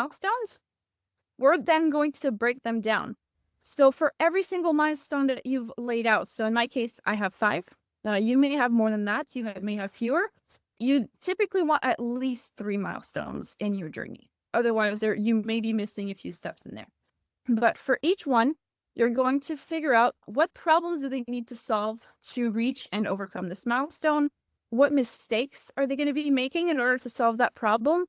milestones, we're then going to break them down. So for every single milestone that you've laid out, so in my case, I have 5. You may have more than that. You may have fewer. You typically want at least 3 milestones in your journey. Otherwise, you may be missing a few steps in there. But for each one, you're going to figure out what problems do they need to solve to reach and overcome this milestone. What mistakes are they going to be making in order to solve that problem?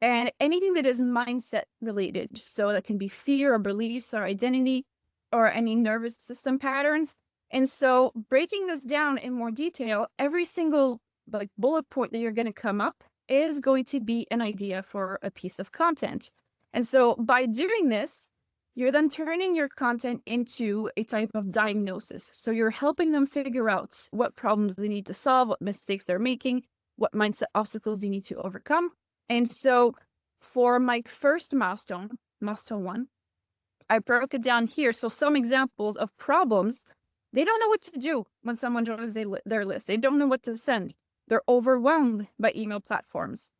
And anything that is mindset related. So that can be fear or beliefs or identity or any nervous system patterns. And so breaking this down in more detail, every single like bullet point that you're going to come up is going to be an idea for a piece of content. And so by doing this, you're then turning your content into a type of diagnosis. So you're helping them figure out what problems they need to solve, what mistakes they're making, what mindset obstacles they need to overcome. And so for my first milestone, milestone 1, I broke it down here. So some examples of problems. They don't know what to do when someone joins their list. They don't know what to send. They're overwhelmed by email platforms.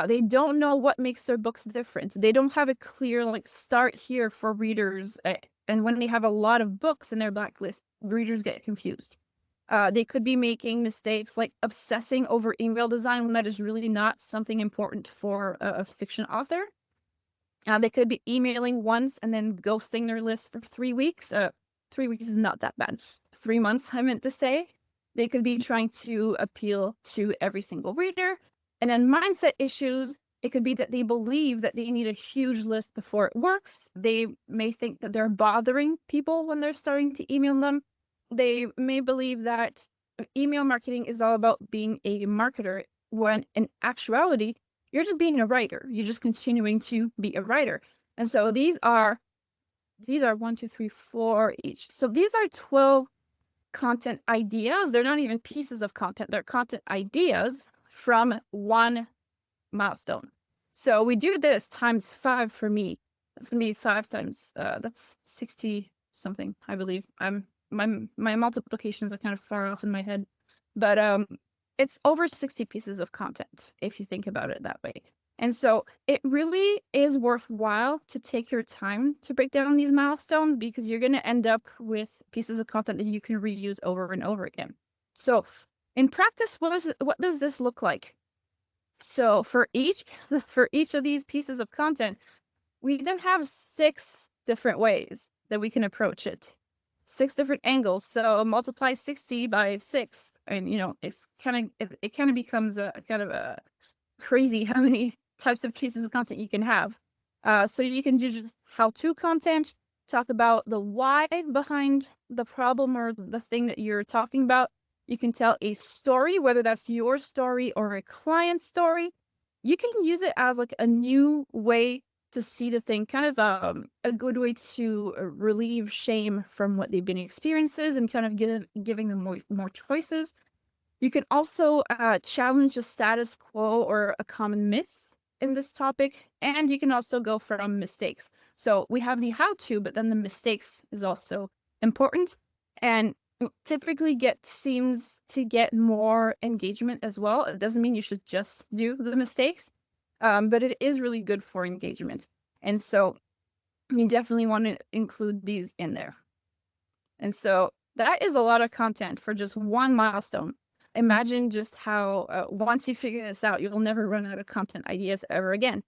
They don't know what makes their books different. They don't have a clear like start here for readers. And when they have a lot of books in their blacklist, readers get confused. They could be making mistakes like obsessing over email design when that is really not something important for a fiction author. They could be emailing once and then ghosting their list for 3 weeks. 3 weeks is not that bad. 3 months, I meant to say. They could be trying to appeal to every single reader. And then mindset issues, it could be that they believe that they need a huge list before it works. They may think that they're bothering people when they're starting to email them. They may believe that email marketing is all about being a marketer, when in actuality, you're just being a writer. You're just continuing to be a writer. And so these are 1, 2, 3, 4 each. So these are 12 content ideas. They're not even pieces of content. They're content ideas from one milestone. So we do this times 5 for me. That's gonna be 5 times. That's 60 something, I believe. My multiplications are kind of far off in my head, but it's over 60 pieces of content if you think about it that way. And so it really is worthwhile to take your time to break down these milestones, because you're going to end up with pieces of content that you can reuse over and over again. So in practice, what does this look like? So for each of these pieces of content, we then have 6 different ways that we can approach it. 6 different angles. So multiply 60 by 6, and it's it kind of becomes a kind of a crazy how many types of pieces of content you can have. So you can do just how-to content, talk about the why behind the problem or the thing that you're talking about. You can tell a story, whether that's your story or a client's story. You can use it as like a new way to see the thing, kind of a good way to relieve shame from what they've been experiences and kind of giving them more choices. You can also challenge the status quo or a common myth in this topic, and you can also go from mistakes. So we have the how-to, but then the mistakes is also important, and typically seems to get more engagement as well. It doesn't mean you should just do the mistakes, but it is really good for engagement. And so you definitely want to include these in there. And so that is a lot of content for just one milestone. Imagine just how once you figure this out, you'll never run out of content ideas ever again.